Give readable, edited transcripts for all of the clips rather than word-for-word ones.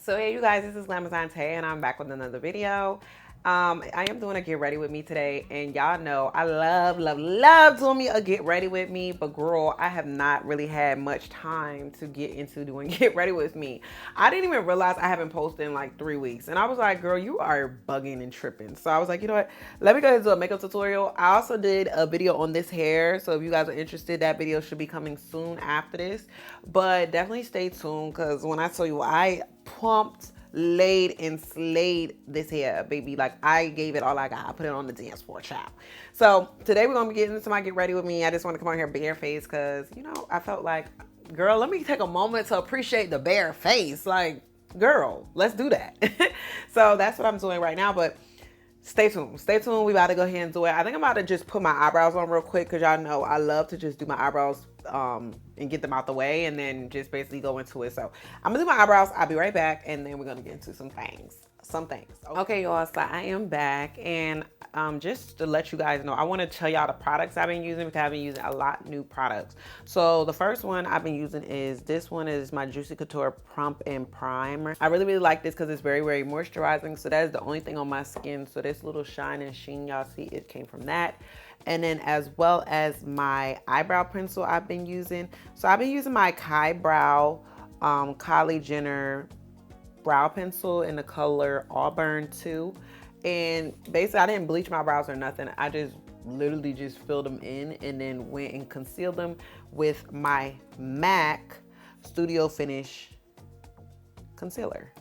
So hey you guys, this is Glamazon Tay and I'm back with another video. I am doing a get ready with me today, and y'all know I love doing me a get ready with me, but girl, I have not really had much time to get into doing get ready with me. I didn't even realize I haven't posted in like 3 weeks, and I was like, girl, you are bugging and tripping. So I was like, you know what, let me go ahead and do a makeup tutorial. I also did a video on this hair, so if you guys are interested, that video should be coming soon after this, but definitely stay tuned because when I tell you I pumped, laid and slayed this hair, baby. Like I gave it all I got. I put it on the dance floor, child. So today we're gonna be getting into my get ready with me. I just want to come on here bare face because I felt like, girl, let me take a moment to appreciate the bare face. Like, girl, let's do that. So that's what I'm doing right now. But stay tuned. Stay tuned. We about to go ahead and do it. I think I'm about to just put my eyebrows on real quick because y'all know I love to just do my eyebrows and get them out the way and then just basically go into it. So I'm gonna do my eyebrows. I'll be right back, and then we're gonna get into some things. Okay, y'all, so I am back, and just to let you guys know, I want to tell y'all the products I've been using because I've been using a lot of new products. So the first one I've been using is this one. Is my Juicy Couture Plump and Primer. I really like this because it's very moisturizing. So that is the only thing on my skin. So this little shine and sheen y'all see, it came from that. And then as well as my eyebrow pencil I've been using. So I've been using my Brow Kylie Jenner brow pencil in the color Auburn 2. And basically I didn't bleach my brows or nothing. I just literally just filled them in and then went and concealed them with my MAC Studio Finish concealer.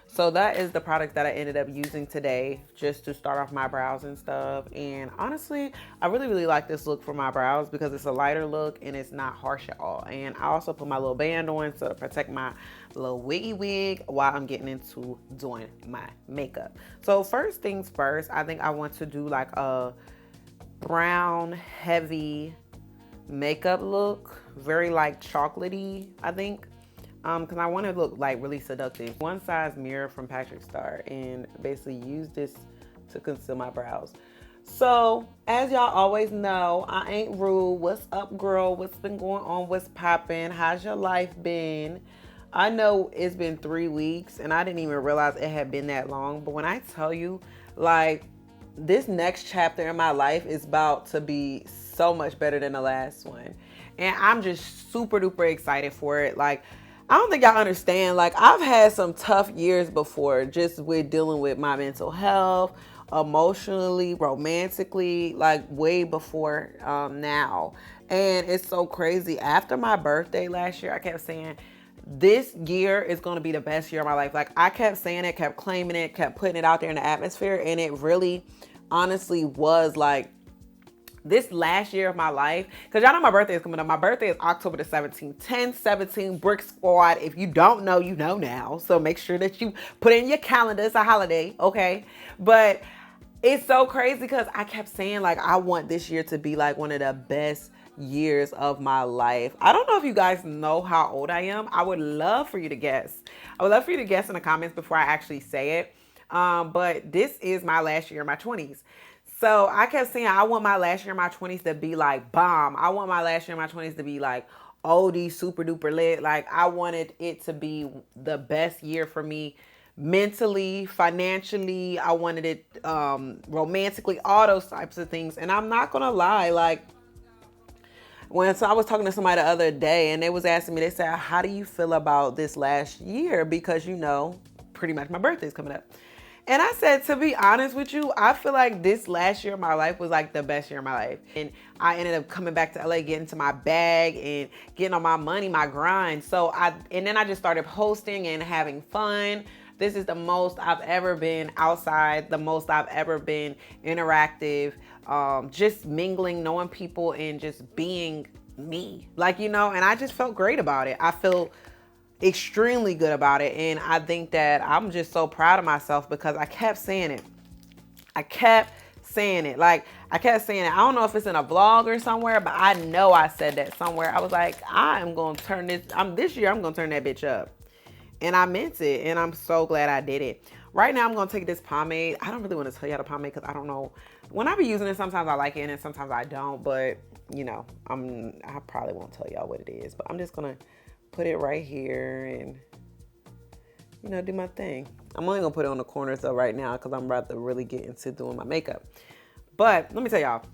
So that is the product that I ended up using today just to start off my brows and stuff. And honestly, I really like this look for my brows because it's a lighter look and it's not harsh at all. And I also put my little band on so to protect my little wiggy wig while I'm getting into doing my makeup. So first things first, I think I want to do like a brown heavy makeup look, very like chocolatey, I think. Because I want to look like really seductive. One size mirror from Patrick Star, and basically use this to conceal my brows. So as y'all always know, I ain't rude. What's up, girl? What's been going on? What's popping? How's your life been? I know it's been 3 weeks and I didn't even realize it had been that long, but when I tell you, like, this next chapter in my life is about to be so much better than the last one, and I'm just super duper excited for it. Like, I don't think y'all understand. Like, I've had some tough years before just with dealing with my mental health, emotionally, romantically, like way before now. And it's so crazy. After my birthday last year, I kept saying, this year is going to be the best year of my life. Like, I kept saying it, kept claiming it, kept putting it out there in the atmosphere. And it really, honestly was like, this last year of my life, because y'all know my birthday is coming up. My birthday is October the 17th, 10/17, Brick Squad. If you don't know, you know now. So make sure that you put it in your calendar. It's a holiday, okay? But it's so crazy because I kept saying, like, I want this year to be like one of the best years of my life. I don't know if you guys know how old I am. I would love for you to guess. I would love for you to guess in the comments before I actually say it. But this is my last year in my 20s. So I kept saying I want my last year in my 20s to be like bomb. I want my last year in my 20s to be like OD super duper lit. Like, I wanted it to be the best year for me mentally, financially. I wanted it romantically, all those types of things. And I'm not gonna lie, like, so I was talking to somebody the other day and they was asking me, they said, how do you feel about this last year? Because pretty much my birthday's coming up. And I said, to be honest with you, I feel like this last year of my life was like the best year of my life. And I ended up coming back to LA, getting to my bag and getting on my money, my grind. And then I just started posting and having fun. This is the most I've ever been outside, the most I've ever been interactive, just mingling, knowing people and just being me. Like, and I just felt great about it. I feel extremely good about it, and I think that I'm just so proud of myself because I kept saying it. Like, I kept saying it. I don't know if it's in a vlog or somewhere, but I know I said that somewhere. I was like, I am going to turn this year I'm going to turn that bitch up. And I meant it, and I'm so glad I did it. Right now I'm going to take this pomade. I don't really want to tell y'all the pomade because I don't know. When I be using it, sometimes I like it and sometimes I don't, but I probably won't tell y'all what it is, but I'm just going to put it right here and you know, do my thing. I'm only gonna put it on the corners though right now because I'm about to really get into doing my makeup. But let me tell y'all.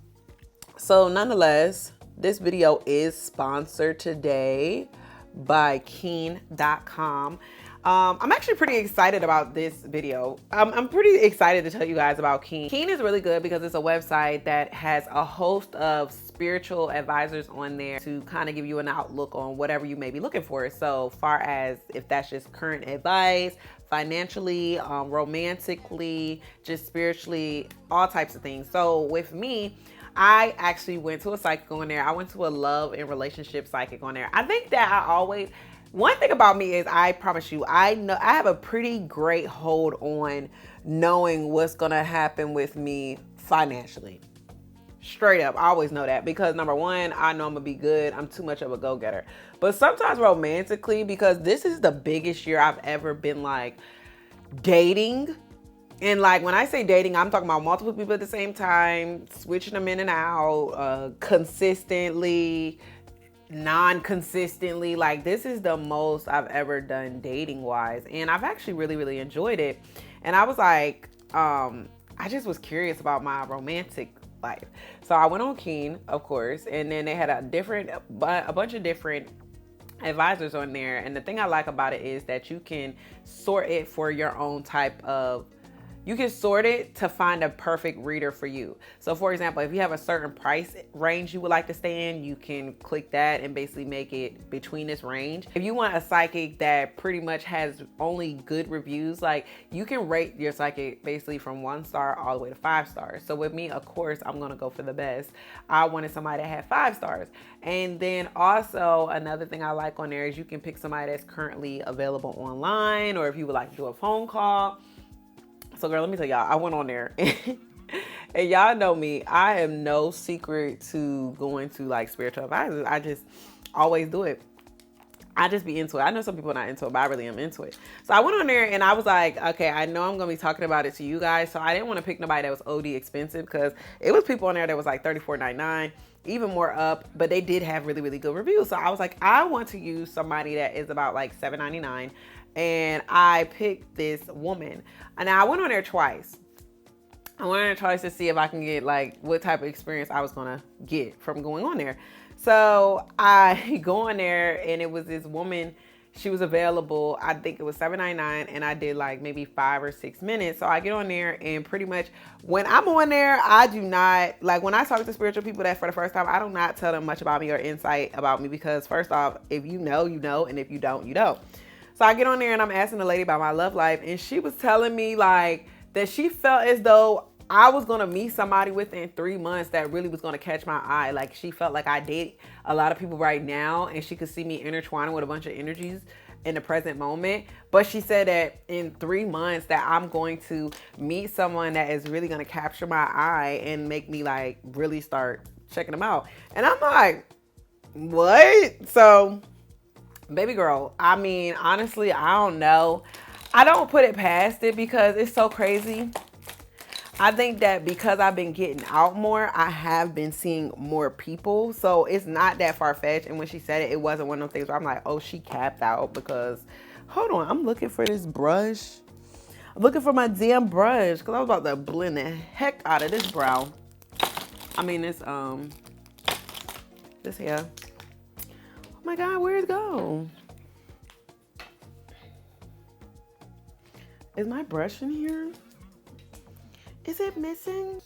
So nonetheless, this video is sponsored today by Keen.com. I'm actually pretty excited about this video. I'm pretty excited to tell you guys about Keen. Keen is really good because it's a website that has a host of spiritual advisors on there to kind of give you an outlook on whatever you may be looking for. So far as if that's just current advice, financially, romantically, just spiritually, all types of things. So with me, I actually went to a psychic on there. I went to a love and relationship psychic on there. I think that one thing about me is I promise you, I know I have a pretty great hold on knowing what's going to happen with me financially. Straight up, I always know that because number one, I know I'm gonna be good. I'm too much of a go-getter. But sometimes romantically, because this is the biggest year I've ever been like dating. And like when I say dating, I'm talking about multiple people at the same time, switching them in and out, consistently, non-consistently. Like this is the most I've ever done dating wise, and I've actually really enjoyed it. And I was like, I just was curious about my romantic life, so I went on Keen, of course, and then they had a bunch of different advisors on there. And the thing I like about it is that you can sort it for your own type of. You can sort it to find a perfect reader for you. So for example, if you have a certain price range you would like to stay in, you can click that and basically make it between this range. If you want a psychic that pretty much has only good reviews, like you can rate your psychic basically from 1 star all the way to 5 stars. So with me, of course, I'm gonna go for the best. I wanted somebody that had 5 stars. And then also another thing I like on there is you can pick somebody that's currently available online, or if you would like to do a phone call. So girl, let me tell y'all, I went on there and y'all know me. I am no secret to going to like spiritual advisors. I just always do it. I just be into it. I know some people are not into it, but I really am into it. So I went on there and I was like, okay, I know I'm going to be talking about it to you guys. So I didn't want to pick nobody that was OD expensive because it was people on there that was like $34.99, even more up, but they did have really good reviews. So I was like, I want to use somebody that is about like $7.99. And I picked this woman. And I went on there twice. I went on there twice to see if I can get like what type of experience I was gonna get from going on there. So I go on there and it was this woman. She was available. I think it was $7.99, and I did like maybe 5 or 6 minutes. So I get on there, and pretty much when I'm on there, I do not like when I talk to spiritual people that for the first time, I do not tell them much about me or insight about me because first off, if you know, you know, and if you don't, you don't. So I get on there and I'm asking the lady about my love life, and she was telling me like that she felt as though I was going to meet somebody within 3 months that really was going to catch my eye. Like she felt like I date a lot of people right now and she could see me intertwining with a bunch of energies in the present moment. But she said that in 3 months that I'm going to meet someone that is really going to capture my eye and make me like really start checking them out. And I'm like, what? So baby girl, I mean, honestly, I don't know. I don't put it past it because it's so crazy. I think that because I've been getting out more, I have been seeing more people. So it's not that far-fetched. And when she said it, it wasn't one of those things where I'm like, oh, she capped out because, hold on, I'm looking for this brush. I'm looking for my damn brush because I was about to blend the heck out of this brow. I mean, this hair. Oh my God, where'd it go? Is my brush in here? Is it missing?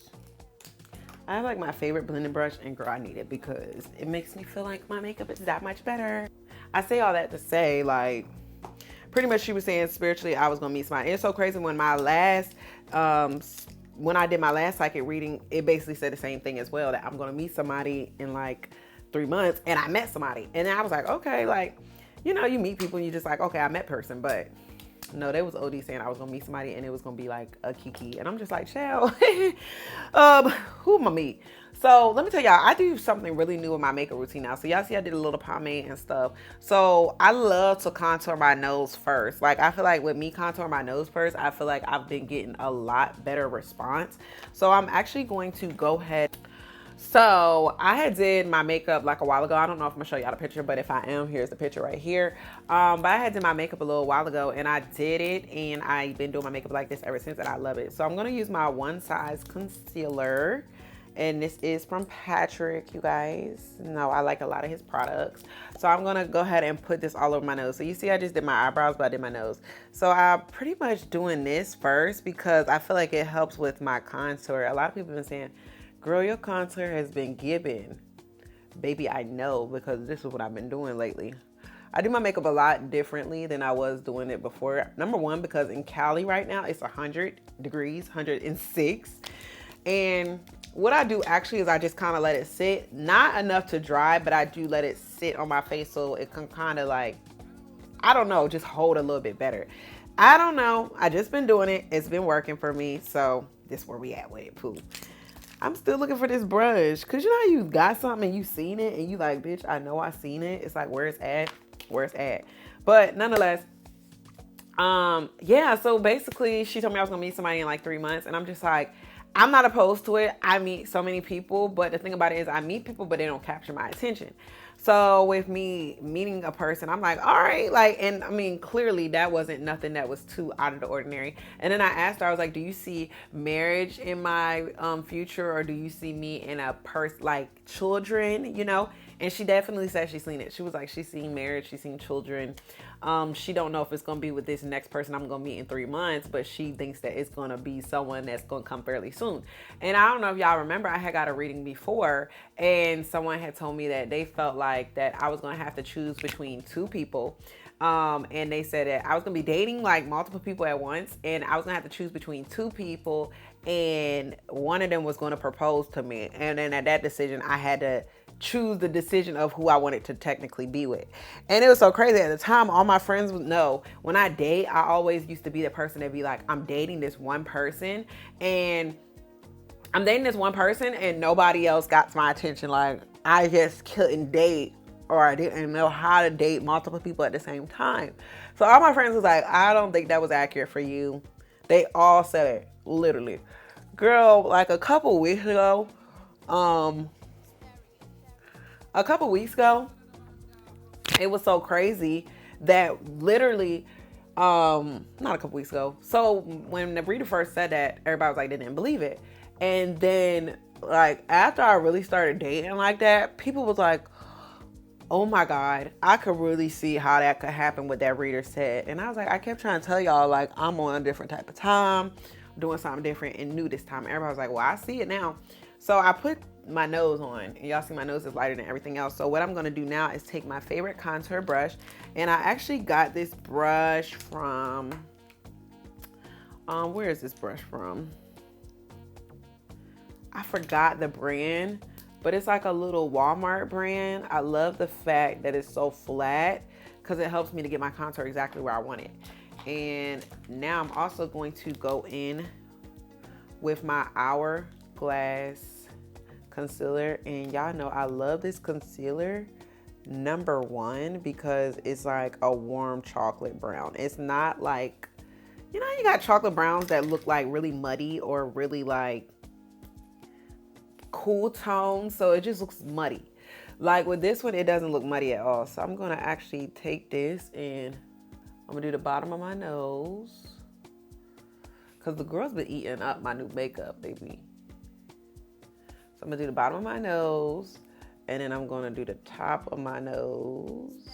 I have like my favorite blending brush, and girl, I need it because it makes me feel like my makeup is that much better. I say all that to say like, pretty much she was saying spiritually I was gonna meet somebody. It's so crazy when my last, when I did my last psychic reading, it basically said the same thing as well, that I'm gonna meet somebody in like 3 months, and I met somebody. And then I was like, okay, like, you know, you meet people and you just like, okay, I met person, but no, they was OD saying I was gonna meet somebody and it was gonna be like a kiki. And I'm just like, chill. Who am I meet? So let me tell y'all, I do something really new with my makeup routine now. So y'all see I did a little pomade and stuff. So I love to contour my nose first. Like I feel like with me contouring my nose first, I feel like I've been getting a lot better response. So I'm actually going to go ahead. So I had did my makeup like a while ago. I don't know if I'm gonna show y'all the picture, but if I am, here's the picture right here. But I had did my makeup a little while ago, and I did it, and I've been doing my makeup like this ever since, and I love it. So I'm gonna use my One Size concealer, and this is from Patrick, you guys. No, I like a lot of his products. So I'm gonna go ahead and put this all over my nose. So you see I just did my eyebrows, but I did my nose. So I'm pretty much doing this first because I feel like it helps with my contour. A lot of people have been saying, girl, your contour has been given. Baby, I know, because this is what I've been doing lately. I do my makeup a lot differently than I was doing it before. Number one, because in Cali right now, it's 100 degrees, 106. And what I do actually is I just kind of let it sit. Not enough to dry, but I do let it sit on my face so it can kind of like, I don't know, just hold a little bit better. I don't know. I just been doing it. It's been working for me. So this is where we at with it, poo. I'm still looking for this brush. Cause you know how you got something and you seen it and you like, bitch, I know I seen it. It's like, where it's at, where it's at. But nonetheless, yeah, so basically she told me I was gonna meet somebody in like 3 months, and I'm just like, I'm not opposed to it. I meet so many people, but the thing about it is I meet people, but they don't capture my attention. So with me meeting a person, I'm like, all right, like, and I mean, clearly that wasn't nothing that was too out of the ordinary. And then I asked her, I was like, do you see marriage in my future, or do you see me in a like children, you know? And she definitely said she's seen it. She was like, she's seen marriage, she's seen children. She don't know if it's gonna be with this next person I'm gonna meet in 3 months, but she thinks that it's gonna be someone that's gonna come fairly soon. And I don't know if y'all remember, I had got a reading before, and someone had told me that they felt like that I was gonna have to choose between two people. And they said that I was gonna be dating like multiple people at once, and I was gonna have to choose between two people, and one of them was gonna propose to me. And then at that decision, I had to choose the decision of who I wanted to technically be with. And it was so crazy at the time. All my friends would know when I date, I always used to be the person that be like, I'm dating this one person, and I'm dating this one person, and nobody else got my attention. Like, I just couldn't date, or I didn't know how to date multiple people at the same time. So all my friends was like, I don't think that was accurate for you. They all said it, literally. Girl, like a couple weeks ago, it was so crazy that literally, not a couple weeks ago. So when the reader first said that, everybody was like, they didn't believe it. And then like after I really started dating like that, people was like, oh my God, I could really see how that could happen, what that reader said. And I was like, I kept trying to tell y'all, like, I'm on a different type of time, doing something different and new this time. Everybody was like, well, I see it now. So I put my nose on, and y'all see my nose is lighter than everything else. So what I'm gonna do now is take my favorite contour brush, and I actually got this brush from, where is this brush from? I forgot the brand, but it's like a little Walmart brand. I love the fact that it's so flat because it helps me to get my contour exactly where I want it. And now I'm also going to go in with my Hourglass concealer, and y'all know I love this concealer, number one, because it's like a warm chocolate brown. It's not like, you know, you got chocolate browns that look like really muddy or really like cool tones, so it just looks muddy. Like with this one, it doesn't look muddy at all. So I'm gonna actually take this and I'm gonna do the bottom of my nose, because the girl's been eating up my new makeup, baby. So I'm gonna do the bottom of my nose, and then I'm gonna do the top of my nose,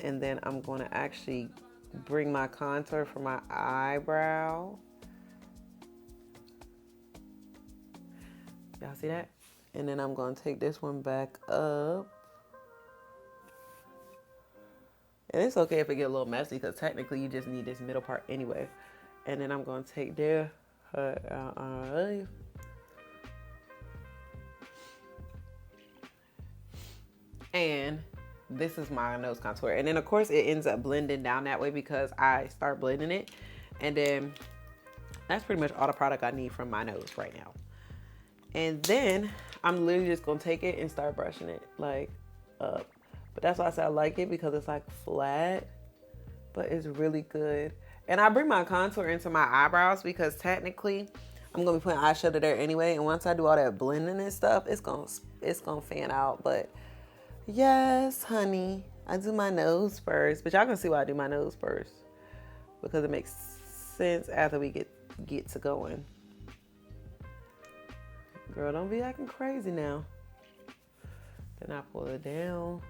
and then I'm gonna actually bring my contour for my eyebrow. Y'all see that? And then I'm gonna take this one back up. And it's okay if it get a little messy, because technically you just need this middle part anyway. And then I'm gonna take this. And this is my nose contour. And then of course it ends up blending down that way because I start blending it. And then that's pretty much all the product I need from my nose right now. And then I'm literally just gonna take it and start brushing it like up. But that's why I said I like it, because it's like flat, but it's really good. And I bring my contour into my eyebrows because technically I'm gonna be putting eyeshadow there anyway. And once I do all that blending and stuff, it's gonna fan out. But yes, honey, I do my nose first. But y'all gonna see why I do my nose first, because it makes sense after we get to going. Girl, don't be acting crazy now. Then I pull it down,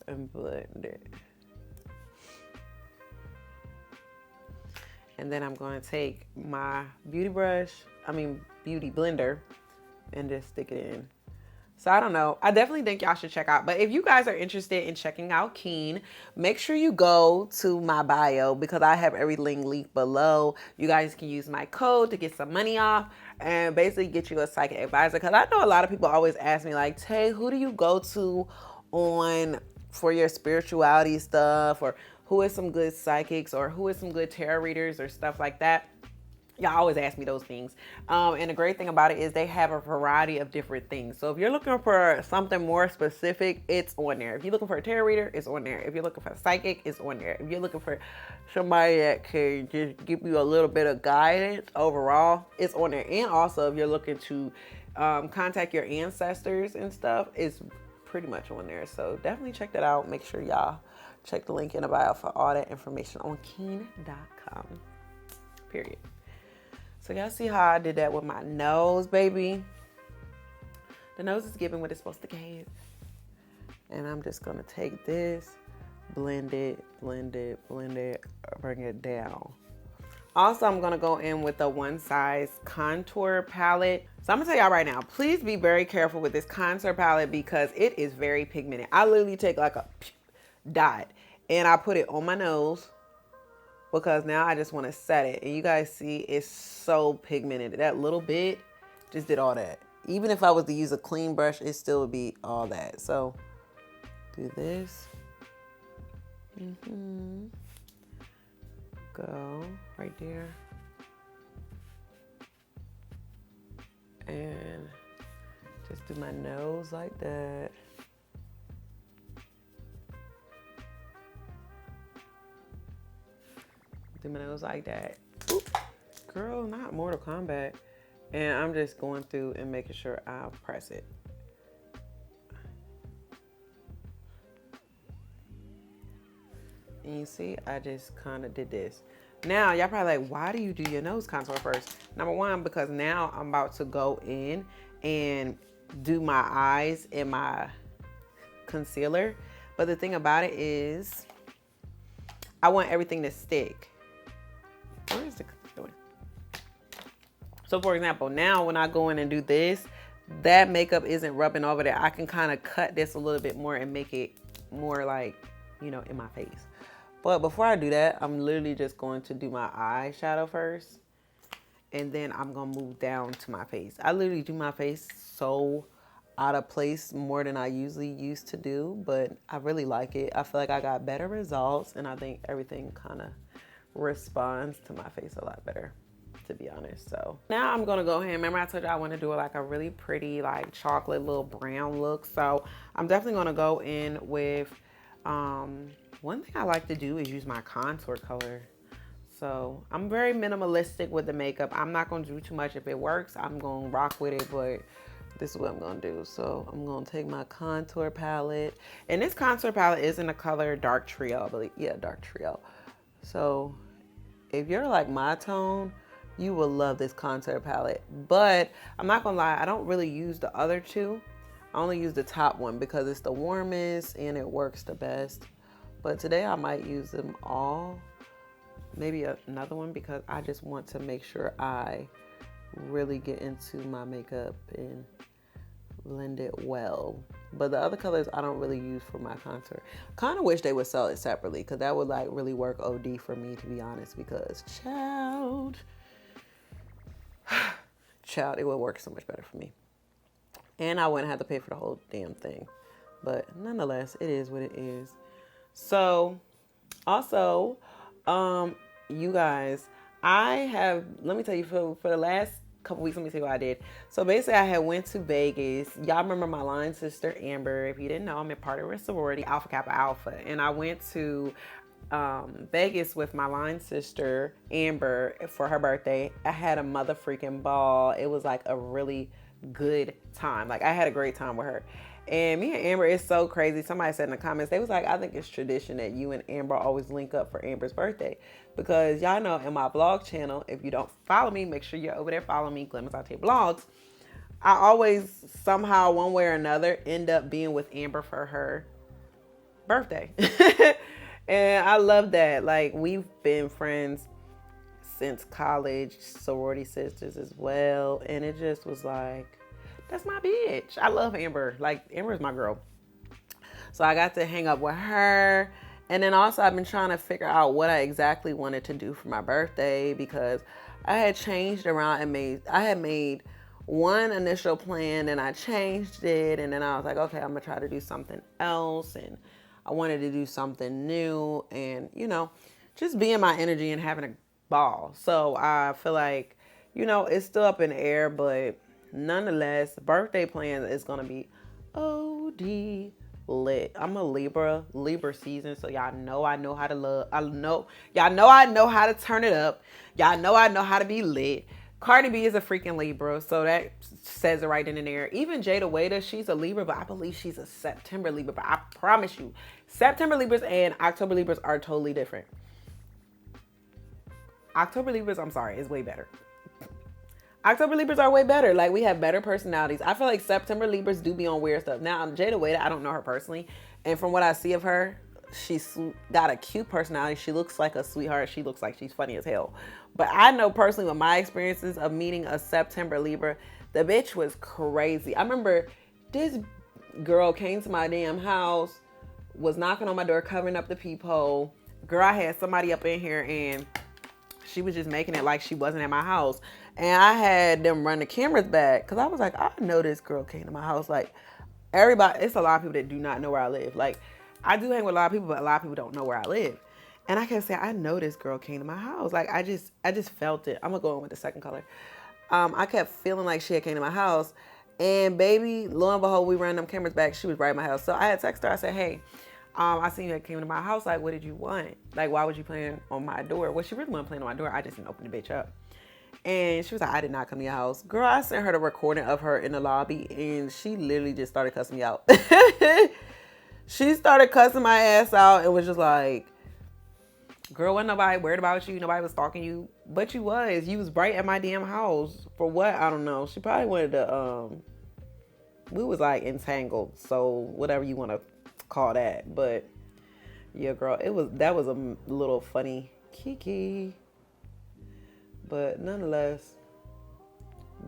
and blend it. And then I'm going to take my beauty blender, and just stick it in. So I don't know. I definitely think y'all should check out. But if you guys are interested in checking out Keen, make sure you go to my bio, because I have everything linked below. You guys can use my code to get some money off and basically get you a psychic advisor. Because I know a lot of people always ask me like, Tay, who do you go to for your spirituality stuff, or who is some good psychics, or who is some good tarot readers or stuff like that? Y'all always ask me those things. And the great thing about it is they have a variety of different things. So if you're looking for something more specific, it's on there. If you're looking for a tarot reader, it's on there. If you're looking for a psychic, it's on there. If you're looking for somebody that can just give you a little bit of guidance overall, it's on there. And also, if you're looking to contact your ancestors and stuff, it's pretty much on there. So definitely check that out. Make sure y'all check the link in the bio for all that information on keen.com. Period. So y'all see how I did that with my nose, baby? The nose is giving what it's supposed to give. And I'm just gonna take this, blend it, bring it down. Also, I'm gonna go in with a one size contour palette. So I'm gonna tell y'all right now, please be very careful with this contour palette because it is very pigmented. I literally take like a dot and I put it on my nose, because now I just want to set it. And you guys see it's so pigmented. That little bit just did all that. Even if I was to use a clean brush, it still would be all that. So do this. Go right there. And just do my nose like that. Do my nose like that. Oop. Girl, not Mortal Kombat. And I'm just going through and making sure I press it. And you see, I just kind of did this. Now, y'all probably like, why do you do your nose contour first? Number one, because now I'm about to go in and do my eyes and my concealer. But the thing about it is, I want everything to stick. Where is the concealer? So for example, now when I go in and do this, that makeup isn't rubbing over there. I can kind of cut this a little bit more and make it more like, you know, in my face. But before I do that, I'm literally just going to do my eyeshadow first. And then I'm going to move down to my face. I literally do my face so out of place more than I usually used to do. But I really like it. I feel like I got better results. And I think everything kind of responds to my face a lot better, to be honest. So now I'm gonna go ahead. Remember I told you I want to do like a really pretty like chocolate little brown look. So I'm definitely gonna go in with one thing I like to do is use my contour color. So I'm very minimalistic with the makeup. I'm not gonna do too much. If it works, I'm gonna rock with it, but this is what I'm gonna do. So I'm gonna take my contour palette, and this contour palette is in the color Dark Trio, I believe. Yeah, Dark Trio. So if you're like my tone, you will love this contour palette. But I'm not gonna lie, I don't really use the other two. I only use the top one because it's the warmest and it works the best. But today I might use them all. Maybe another one because I just want to make sure I really get into my makeup and blend it well. But the other colors I don't really use for my contour. Kind of wish they would sell it separately because that would like really work OD for me, to be honest, because child, it would work so much better for me. And I wouldn't have to pay for the whole damn thing. But nonetheless, it is what it is. So also, you guys, let me tell you, for the last couple weeks, let me tell you what I did. So basically I had went to Vegas. Y'all remember my line sister Amber. If you didn't know, I'm a part of a sorority, Alpha Kappa Alpha, and I went to Vegas with my line sister, Amber, for her birthday. I had a mother freaking ball. It was like a really good time. Like, I had a great time with her. And me and Amber, it's so crazy. Somebody said in the comments, they was like, I think it's tradition that you and Amber always link up for Amber's birthday. Because y'all know in my vlog channel, if you don't follow me, make sure you're over there following me, Glamorous Out Here Vlogs. I always somehow, one way or another, end up being with Amber for her birthday. And I love that. Like, we've been friends since college, sorority sisters as well. And it just was like, that's my bitch. I love Amber. Like, Amber's my girl. So I got to hang up with her. And then also I've been trying to figure out what I exactly wanted to do for my birthday, because I had changed around and I had made one initial plan and I changed it. And then I was like, okay, I'm going to try to do something else. And I wanted to do something new and, you know, just be in my energy and having a ball. So I feel like, you know, it's still up in the air, but nonetheless, birthday plan is going to be OD lit. I'm a Libra season, so y'all know I know how to love. Y'all know I know how to turn it up. Y'all know I know how to be lit. Cardi B is a freaking Libra, so that says it right in there. Even Jada Waiter, she's a Libra, but I believe she's a September Libra. But I promise you, September Libras and October Libras are totally different. October Libras, I'm sorry, is way better. October Libras are way better. Like, we have better personalities. I feel like September Libras do be on weird stuff. Now, Jada Waiter, I don't know her personally. And from what I see of her, she's got a cute personality. She looks like a sweetheart. She looks like she's funny as hell. But I know personally with my experiences of meeting a September Libra, the bitch was crazy. I remember this girl came to my damn house, was knocking on my door, covering up the peephole. Girl, I had somebody up in here and she was just making it like she wasn't at my house. And I had them run the cameras back because I was like, I know this girl came to my house. Like, everybody, it's a lot of people that do not know where I live. Like, I do hang with a lot of people, but a lot of people don't know where I live. And I kept saying, I know this girl came to my house. Like, I just felt it. I'm gonna go in with the second color. I kept feeling like she had came to my house. And baby, lo and behold, we ran them cameras back. She was right at my house. So I had texted her. I said, hey, I seen you came to my house. Like, what did you want? Like, why would you plan on my door? Well, she really wasn't playing on my door. I just didn't open the bitch up. And she was like, I did not come to your house. Girl, I sent her the recording of her in the lobby, and she literally just started cussing me out. She started cussing my ass out and was just like, girl, wasn't nobody worried about you. Nobody was stalking you. But you was. You was right at my damn house. For what? I don't know. She probably wanted to, we was like entangled. So whatever you want to call that. But yeah, girl, that was a little funny kiki. But nonetheless,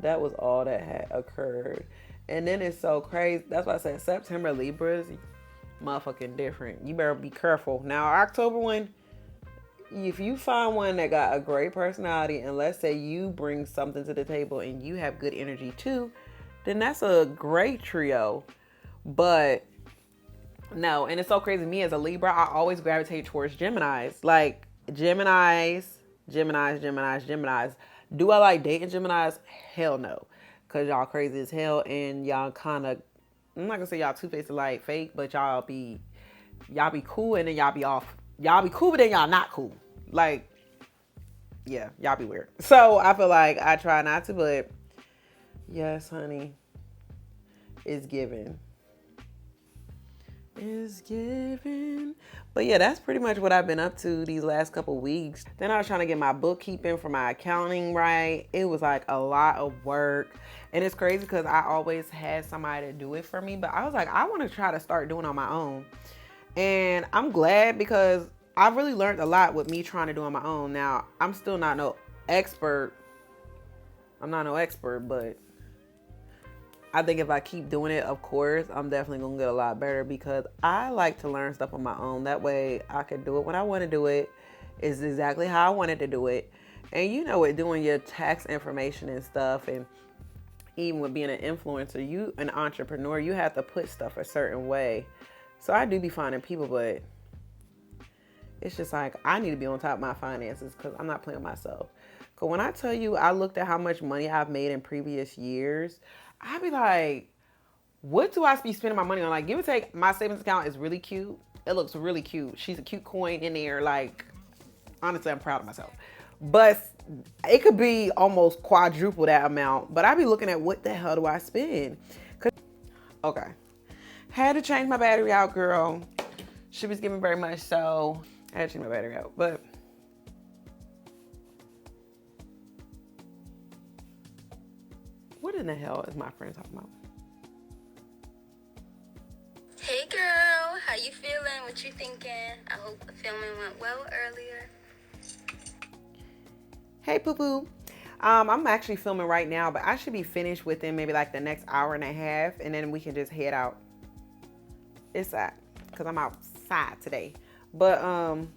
that was all that had occurred. And then it's so crazy. That's why I said September Libras, motherfucking different. You better be careful. Now, October one, if you find one that got a great personality, and let's say you bring something to the table and you have good energy too, then that's a great trio. But no, and it's so crazy. Me as a Libra, I always gravitate towards Geminis. Like, Geminis. Do I like dating Geminis? Hell no. Because y'all crazy as hell and y'all kind of, I'm not going to say y'all two-faced like fake, but y'all be cool and then y'all be off. Y'all be cool, but then y'all not cool. Like, yeah, y'all be weird. So I feel like I try not to, but yes, honey, it's given. Is given. But yeah, that's pretty much what I've been up to these last couple weeks. Then I was trying to get my bookkeeping for my accounting right. It was like a lot of work. And it's crazy because I always had somebody to do it for me. But I was like, I want to try to start doing it on my own. And I'm glad because I've really learned a lot with me trying to do it on my own. Now, I'm still not no expert. I'm not no expert, but I think if I keep doing it, of course, I'm definitely going to get a lot better because I like to learn stuff on my own. That way I can do it when I want to do it. It's exactly how I wanted to do it. And you know it, doing your tax information and stuff, and even with being an influencer, you an entrepreneur, you have to put stuff a certain way. So I do be finding people, but it's just like I need to be on top of my finances because I'm not playing with myself. Because when I tell you I looked at how much money I've made in previous years, I'd be like, what do I be spending my money on? Like, give or take, my savings account is really cute. It looks really cute. She's a cute coin in there. Like, honestly, I'm proud of myself. But it could be almost quadruple that amount. But I be looking at what the hell do I spend? Okay. Had to change my battery out, girl. She was giving very much, so I had to change my battery out. But what in the hell is my friend talking about? Hey girl, how you feeling? What you thinking? I hope the filming went well earlier. Hey poo poo. I'm actually filming right now, but I should be finished within maybe like the next hour and a half, and then we can just head out. It's that because I'm outside today. But oh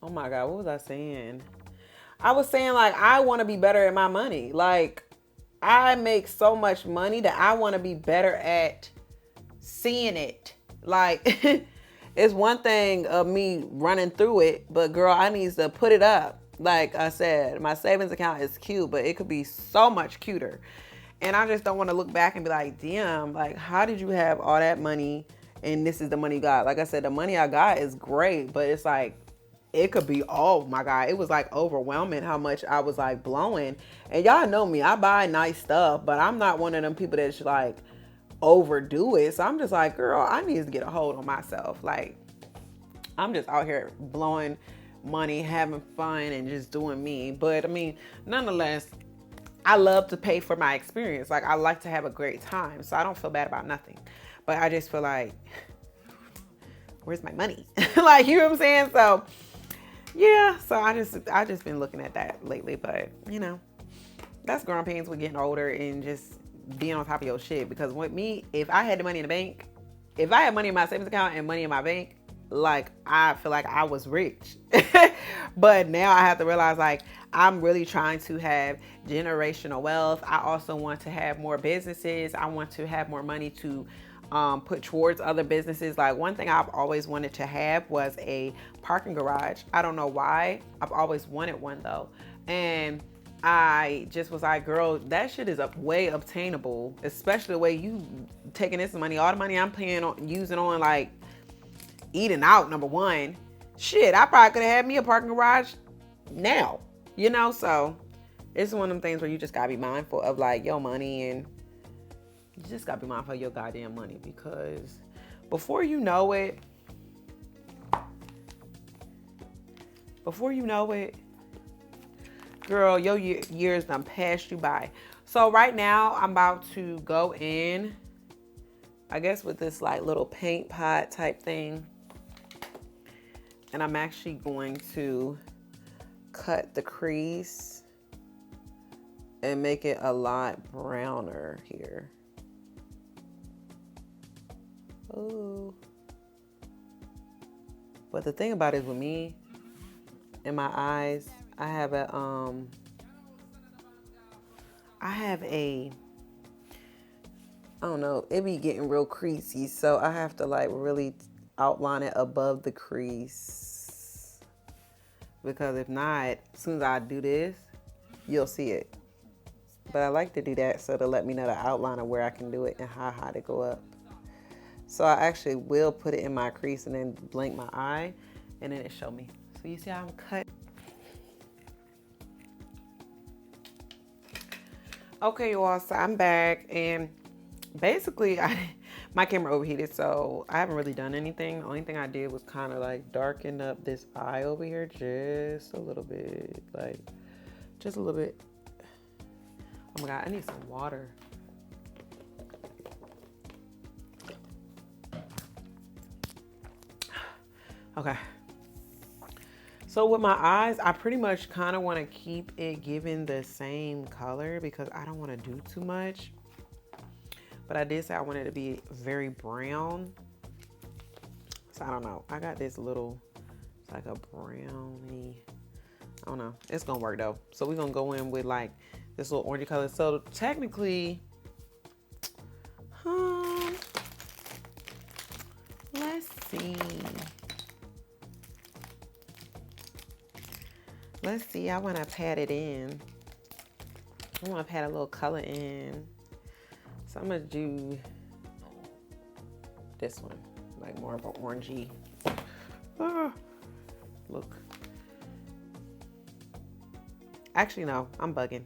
my god, what was I saying? I was saying like I want to be better at my money. Like I make so much money that I want to be better at seeing it. Like it's one thing of me running through it, but girl, I need to put it up. Like I said, my savings account is cute, but it could be so much cuter. And I just don't want to look back and be like, damn, like how did you have all that money and this is the money you got? Like I said, the money I got is great, but it's like it could be, oh my god, it was like overwhelming how much I was like blowing. And y'all know me, I buy nice stuff, but I'm not one of them people that's like overdo it. So I'm just like, girl, I need to get a hold on myself. Like I'm just out here blowing money, having fun, and just doing me. But I mean, nonetheless, I love to pay for my experience. Like I like to have a great time, so I don't feel bad about nothing. But I just feel like, where's my money? Like, you know what I'm saying? So yeah, so I just been looking at that lately. But you know, that's growing pains with getting older and just being on top of your shit. Because with me, if I had the money in the bank, if I had money in my savings account and money in my bank, like I feel like I was rich. But now I have to realize like I'm really trying to have generational wealth. I also want to have more businesses. I want to have more money to put towards other businesses. Like one thing I've always wanted to have was a parking garage. I don't know why. I've always wanted one though. And I just was like, girl, that shit is way obtainable, especially the way you taking this money, all the money I'm paying on using on like eating out, number one. Shit, I probably could have had me a parking garage now, you know? So it's one of them things where you just gotta be mindful of like your money, and you just gotta be mindful of your goddamn money, because before you know it, girl, your years done passed you by. So right now I'm about to go in, I guess with this like little paint pot type thing. And I'm actually going to cut the crease and make it a lot browner here. Oh. But the thing about it is with me, in my eyes, I have a I don't know, it be getting real creasy, so I have to like really outline it above the crease, because if not, as soon as I do this, you'll see it. But I like to do that so to let me know the outline of where I can do it and how high to go up. So I actually will put it in my crease and then blink my eye, and then it show me. So you see how I'm cut. Okay, y'all, so I'm back, and basically my camera overheated, so I haven't really done anything. The only thing I did was kind of like darken up this eye over here just a little bit, like just a little bit. Oh my god, I need some water. Okay. So with my eyes, I pretty much kind of want to keep it giving the same color because I don't want to do too much. But I did say I wanted it to be very brown. So I don't know. I got this little, it's like a brownie. I don't know. It's going to work though. So we're going to go in with like this little orangey color. So technically, let's see. Let's see, I want to pat it in. I want to pat a little color in. So I'm going to do this one. like more of an orangey look. Actually, no, I'm bugging.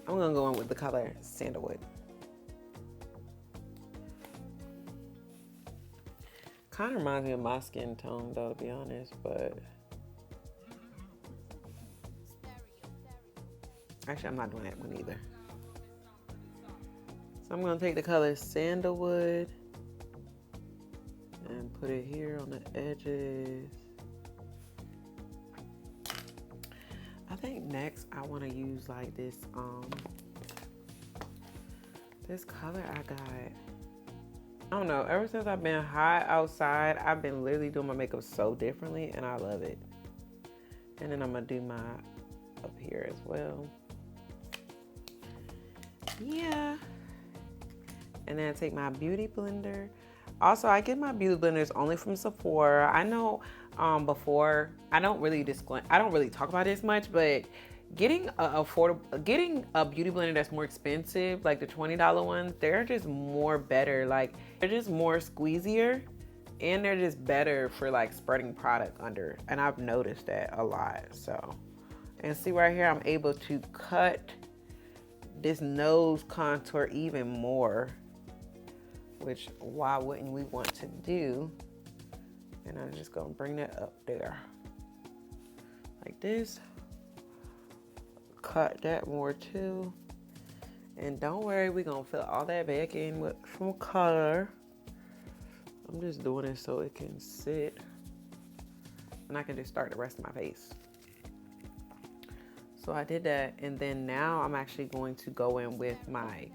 I'm gonna go in with the color Sandalwood. Kind of reminds me of my skin tone, though, to be honest, but actually, I'm not doing that one either. So I'm gonna take the color Sandalwood and put it here on the edges. I think next I want to use like this this color I got. I don't know, ever since I've been hot outside, I've been literally doing my makeup so differently and I love it. And then I'm gonna do my up here as well. Yeah. And then I take my beauty blender. Also, I get my beauty blenders only from Sephora. I know before, I don't really talk about this much, but getting a beauty blender that's more expensive, like the $20 ones, they're just more better. Like they're just more squeezier and they're just better for like spreading product under. And I've noticed that a lot. So, and see right here, I'm able to cut this nose contour even more, which why wouldn't we want to do? And I'm just gonna bring that up there like this. Cut that more too. And don't worry, we're gonna fill all that back in with some color. I'm just doing it so it can sit and I can just start the rest of my face. So I did that, and then now I'm actually going to go in with my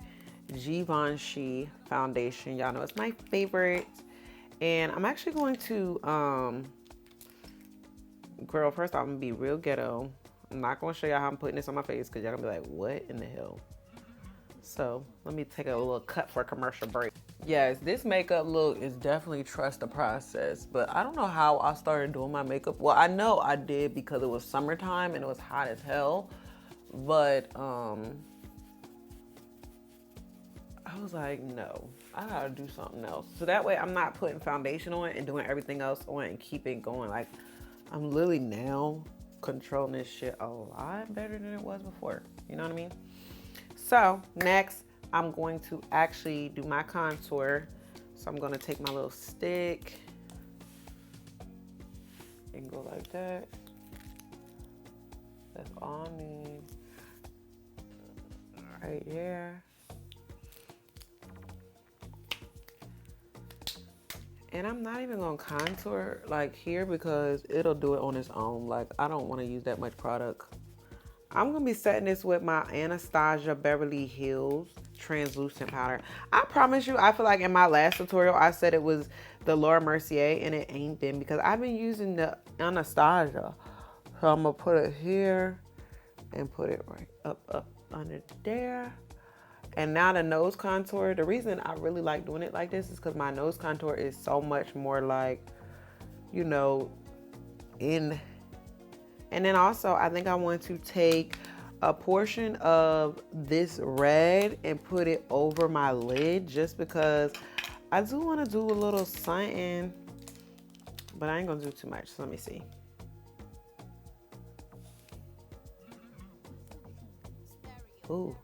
Givenchy foundation. Y'all know it's my favorite. And I'm actually going to, girl, first off, I'm gonna be real ghetto. I'm not gonna show y'all how I'm putting this on my face because y'all gonna be like, what in the hell? So let me take a little cut for a commercial break. Yes, this makeup look is definitely trust the process, but I don't know how I started doing my makeup. Well, I know I did because it was summertime and it was hot as hell, but I was like, no, I gotta do something else. So that way I'm not putting foundation on and doing everything else on and keeping going. Like I'm literally now controlling this shit a lot better than it was before. You know what I mean? So next I'm going to actually do my contour. So I'm gonna take my little stick and go like that. That's all I need. Right here. And I'm not even gonna contour like here because it'll do it on its own. Like I don't wanna use that much product. I'm gonna be setting this with my Anastasia Beverly Hills translucent powder. I promise you, I feel like in my last tutorial, I said it was the Laura Mercier and it ain't been because I've been using the Anastasia. So I'm gonna put it here and put it right up under there. And now the nose contour, the reason I really like doing it like this is because my nose contour is so much more like, you know, in. And then also I think I want to take a portion of this red and put it over my lid just because I do want to do a little something, but I ain't gonna do too much. So let me see. Ooh.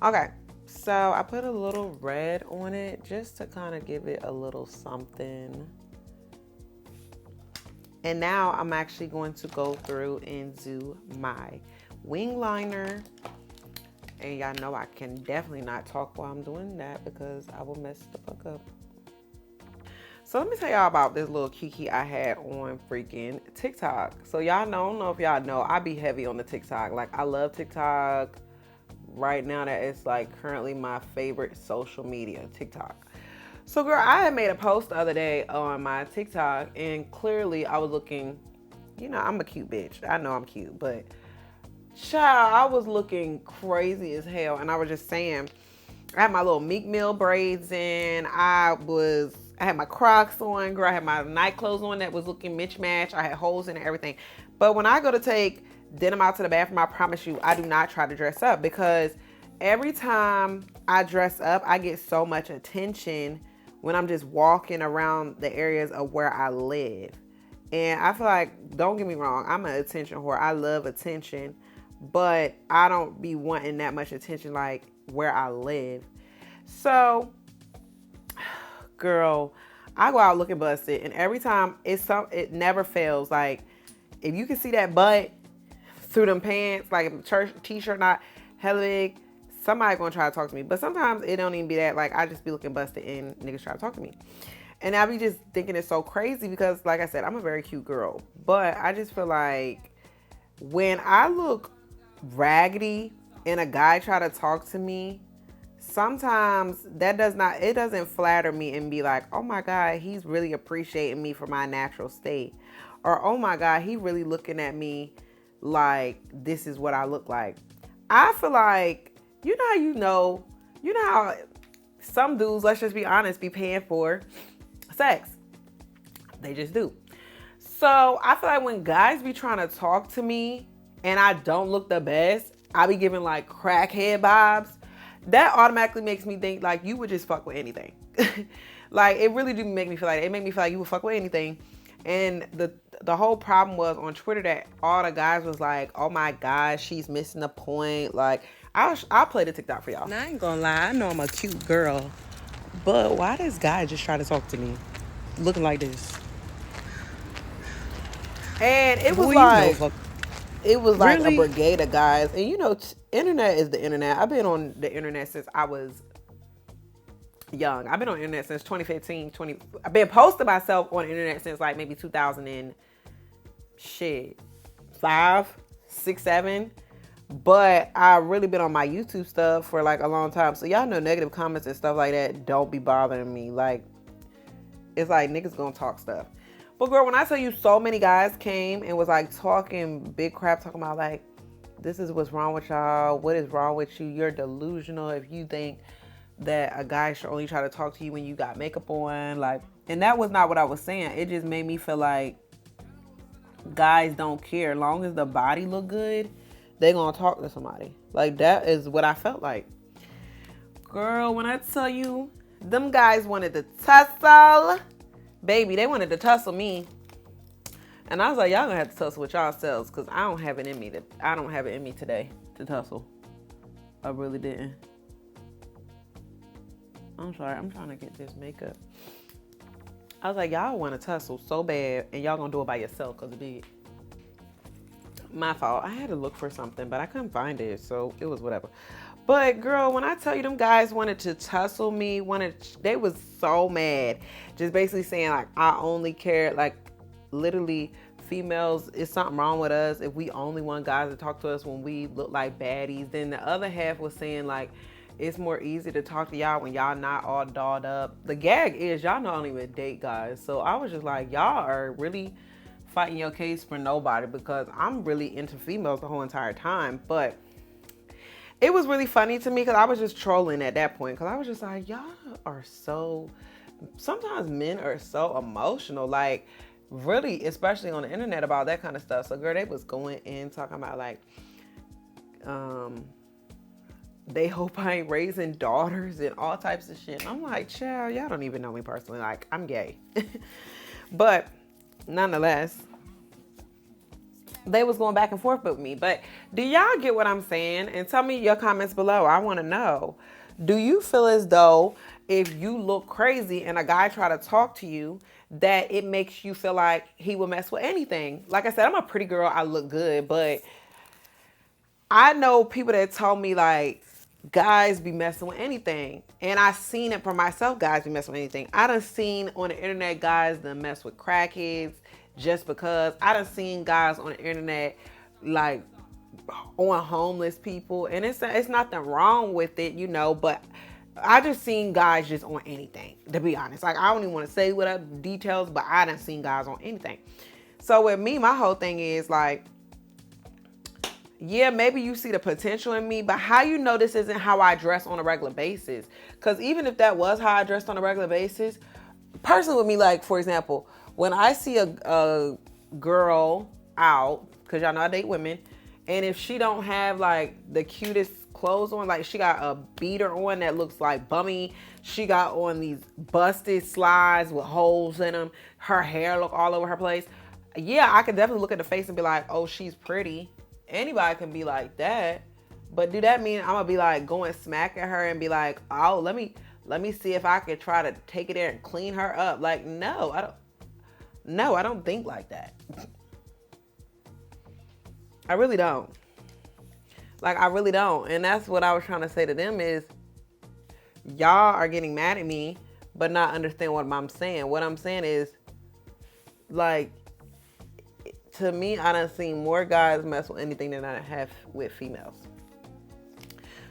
Okay, so I put a little red on it just to kind of give it a little something. And now I'm actually going to go through and do my wing liner. And y'all know I can definitely not talk while I'm doing that because I will mess the fuck up. So let me tell y'all about this little kiki I had on freaking TikTok. So y'all know, I don't know if y'all know, I be heavy on the TikTok. Like I love TikTok. Right now that it's like currently my favorite social media, TikTok. So girl, I had made a post the other day on my TikTok and clearly I was looking, you know, I'm a cute bitch. I know I'm cute, but child, I was looking crazy as hell. And I was just saying, I had my little Meek Mill braids in. I had my Crocs on, girl. I had my night clothes on that was looking mismatched. I had holes in it, everything. But when I go to take then I'm out to the bathroom. I promise you, I do not try to dress up because every time I dress up, I get so much attention when I'm just walking around the areas of where I live. And I feel like, don't get me wrong, I'm an attention whore. I love attention, but I don't be wanting that much attention like where I live. So, girl, I go out looking busted, and every time it never fails. Like, if you can see that butt through them pants, like if church t-shirt not hella big, somebody gonna try to talk to me. But sometimes it don't even be that. Like, I just be looking busted and niggas try to talk to me. And I be just thinking it's so crazy because, like I said, I'm a very cute girl. But I just feel like when I look raggedy and a guy try to talk to me, sometimes it doesn't flatter me and be like, oh my God, he's really appreciating me for my natural state. Or, oh my God, he really looking at me like this is what I look like. I feel like, you know how some dudes, let's just be honest, be paying for sex. They just do. So I feel like when guys be trying to talk to me and I don't look the best, I be giving like crackhead vibes. That automatically makes me think like you would just fuck with anything. Like, it really do make me feel like, it make me feel like you would fuck with anything. And the whole problem was on Twitter that all the guys was like, oh my God, she's missing the point. Like, I'll play the TikTok for y'all. Now, I ain't gonna lie, I know I'm a cute girl, but why this guy just try to talk to me looking like this? And it was like really? A brigade of guys. And internet is the internet. I've been on the internet since I was young. I've been on the internet since 2015. I've been posting myself on the internet since like maybe 2005, 6, 7. But I've really been on my YouTube stuff for like a long time. So y'all know negative comments and stuff like that don't be bothering me. Like, it's like niggas gonna talk stuff. But girl, when I tell you so many guys came and was like talking big crap, talking about like, this is what's wrong with y'all. What is wrong with you? You're delusional if you think that a guy should only try to talk to you when you got makeup on. Like, and that was not what I was saying. It just made me feel like guys don't care. As long as the body look good, they gonna talk to somebody. Like, that is what I felt like. Girl, when I tell you, them guys wanted to tussle. Baby, they wanted to tussle me. And I was like, y'all gonna have to tussle with yourselves because I don't have it in me today to tussle. I really didn't. I'm sorry, I'm trying to get this makeup. I was like, y'all want to tussle so bad and y'all gonna do it by yourself because it be my fault. I had to look for something, but I couldn't find it, so it was whatever. But girl, when I tell you them guys wanted to tussle me, they was so mad. Just basically saying like, I only care, like literally females, is something wrong with us if we only want guys to talk to us when we look like baddies. Then the other half was saying like, it's more easy to talk to y'all when y'all not all dolled up. The gag is y'all don't even date guys. So I was just like, y'all are really fighting your case for nobody because I'm really into females the whole entire time. But it was really funny to me because I was just trolling at that point because I was just like, y'all are so, sometimes men are so emotional, like really, especially on the internet about that kind of stuff. So girl, they was going in talking about like, they hope I ain't raising daughters and all types of shit. And I'm like, child, y'all don't even know me personally. Like, I'm gay. But nonetheless, they was going back and forth with me. But do y'all get what I'm saying? And tell me your comments below. I want to know. Do you feel as though if you look crazy and a guy try to talk to you, that it makes you feel like he will mess with anything? Like I said, I'm a pretty girl. I look good. But I know people that told me like, guys be messing with anything. And I seen it for myself, guys be messing with anything. I done seen on the internet guys that mess with crackheads just because. I done seen guys on the internet like on homeless people. And it's nothing wrong with it, but I just seen guys just on anything, to be honest. Like, I don't even want to say what details, but I done seen guys on anything. So with me, my whole thing is like, yeah, maybe you see the potential in me, but how you know this isn't how I dress on a regular basis? Because even if that was how I dressed on a regular basis, personally with me, like, for example, when I see a girl out, because y'all know I date women, And if she don't have like the cutest clothes on, like she got a beater on that looks like bummy, she got on these busted slides with holes in them, her hair look all over her place, yeah, I could definitely look at the face and be like, oh, she's pretty. Anybody can be like that. But do that mean I'm gonna be like going smack at her and be like, oh, let me see if I could try to take it there and clean her up? Like, no, I don't think like that. I really don't. Like, I really don't. And that's what I was trying to say to them is, y'all are getting mad at me, but not understand what I'm saying. What I'm saying is, like, to me, I done seen more guys mess with anything than I have with females.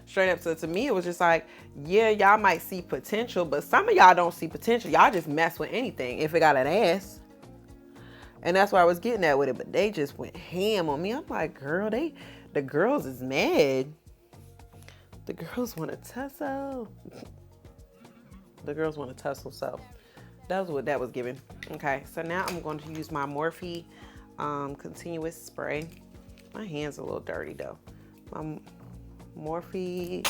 Straight up. So to me, it was just like, yeah, y'all might see potential, but some of y'all don't see potential. Y'all just mess with anything if it got an ass. And that's why I was getting at with it, but they just went ham on me. I'm like, girl, the girls is mad. The girls want to tussle. The girls want to tussle, so that was what that was giving. Okay, so now I'm going to use my Morphe continuous spray. My hand's a little dirty though. My Morphe.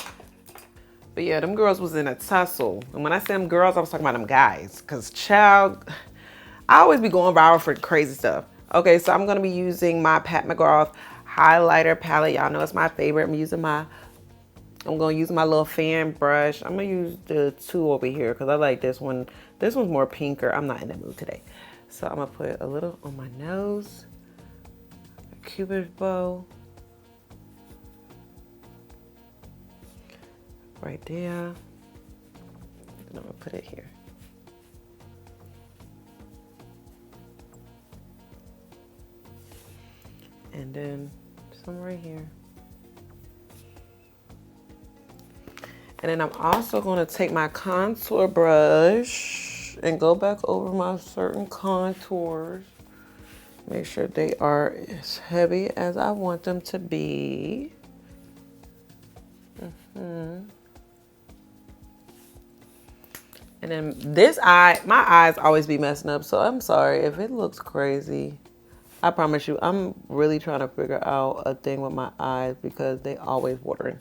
But yeah, them girls was in a tussle. And when I say them girls, I was talking about them guys. Because child, I always be going viral for crazy stuff. Okay, so I'm going to be using my Pat McGrath highlighter palette. Y'all know it's my favorite. I'm going to use my little fan brush. I'm going to use the two over here because I like this one. This one's more pinker. I'm not in the mood today. So I'm going to put a little on my nose. A cupid bow. Right there. And I'm going to put it here. And then some right here. And then I'm also going to take my contour brush and go back over my certain contours. Make sure they are as heavy as I want them to be. And then this eye, my eyes always be messing up, so I'm sorry if it looks crazy. I promise you, I'm really trying to figure out a thing with my eyes because they always watering.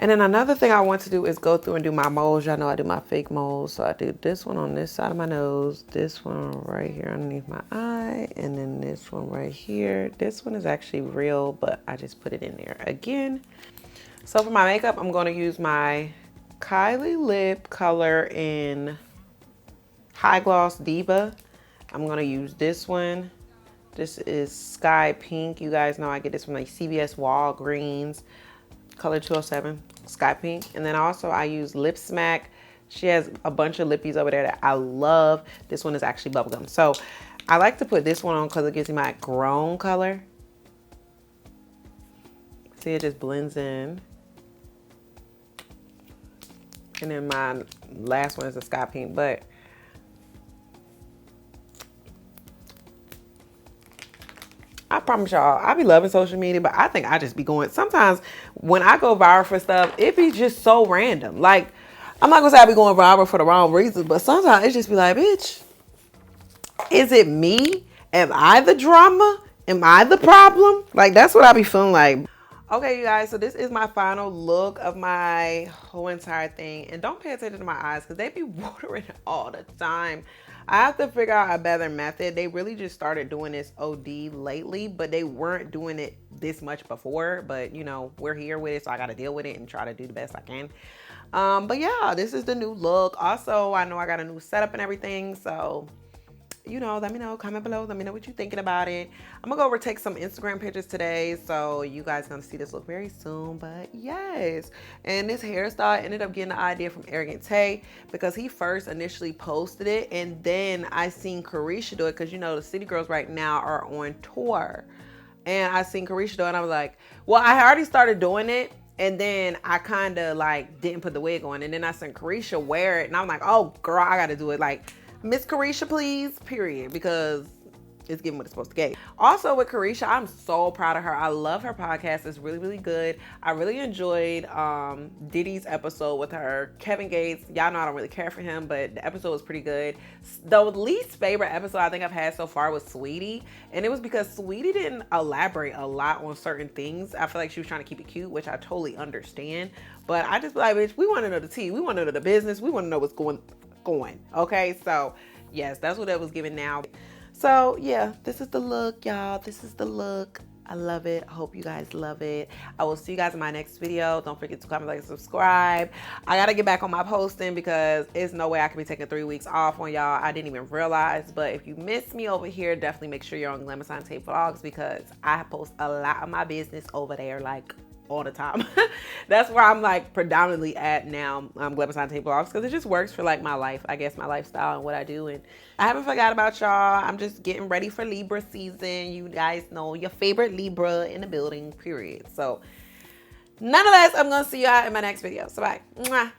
And then another thing I want to do is go through and do my moles. Y'all know I do my fake moles. So I do this one on this side of my nose, this one right here underneath my eye, and then this one right here. This one is actually real, but I just put it in there again. So for my makeup, I'm going to use my Kylie Lip color in High Gloss Diva. I'm going to use this one. This is Sky Pink. You guys know I get this from like CVS Walgreens. Color 207, Sky Pink. And then also I use Lip Smack. She has a bunch of lippies over there that I love. This one is actually bubblegum. So I like to put this one on because it gives me my Grwm color. See, it just blends in. And then my last one is the Sky Pink, but I promise y'all, I be loving social media, but I think I just be going. Sometimes when I go viral for stuff, it be just so random. Like, I'm not gonna say I be going viral for the wrong reasons, but sometimes it just be like, bitch, is it me? Am I the drama? Am I the problem? Like, that's what I be feeling like. Okay, you guys, so this is my final look of my whole entire thing. And don't pay attention to my eyes because they be watering all the time. I have to figure out a better method. They really just started doing this OD lately, but they weren't doing it this much before. But, you know, we're here with it, so I got to deal with it and try to do the best I can. But yeah, this is the new look. Also, I know I got a new setup and everything, so you know, let me know, comment below, let me know what you're thinking about it. I'm gonna go over take some Instagram pictures today, so you guys gonna see this look very soon. But yes, and this hairstyle, I ended up getting the idea from Arrogant Tay because he first initially posted it, and then I seen Carisha do it because you know the City Girls right now are on tour, and I seen Carisha do it, and I was like, well, I already started doing it. And then I kind of like didn't put the wig on, and then I seen Carisha wear it, and I'm like, oh girl, I gotta do it. Like, Miss Carisha, please, period, because it's giving what it's supposed to give. Also with Carisha, I'm so proud of her. I love her podcast. It's really, really good. I really enjoyed Diddy's episode with her. Kevin Gates, y'all know I don't really care for him, but the episode was pretty good. The least favorite episode I think I've had so far was Sweetie, and it was because Sweetie didn't elaborate a lot on certain things. I feel like she was trying to keep it cute, which I totally understand, but I just be like, bitch, we want to know the tea. We want to know the business. We want to know what's going. Okay, so yes, that's what it was giving now. So yeah, this is the look, y'all. This is the look. I love it. I hope you guys love it. I will see you guys in my next video. Don't forget to comment, like, and subscribe. I gotta get back on my posting because there's no way I can be taking 3 weeks off on y'all. I didn't even realize. But if you miss me over here, definitely make sure you're on Glamour Sign Tape Vlogs because I post a lot of my business over there, like all the time. That's where I'm like predominantly at now. Glamour Sign Tape Vlogs because it just works for like my life, I guess, my lifestyle and what I do. And I haven't forgot about y'all. I'm just getting ready for Libra season. You guys know your favorite Libra in the building, period. So nonetheless, I'm gonna see y'all in my next video. So bye. Mwah.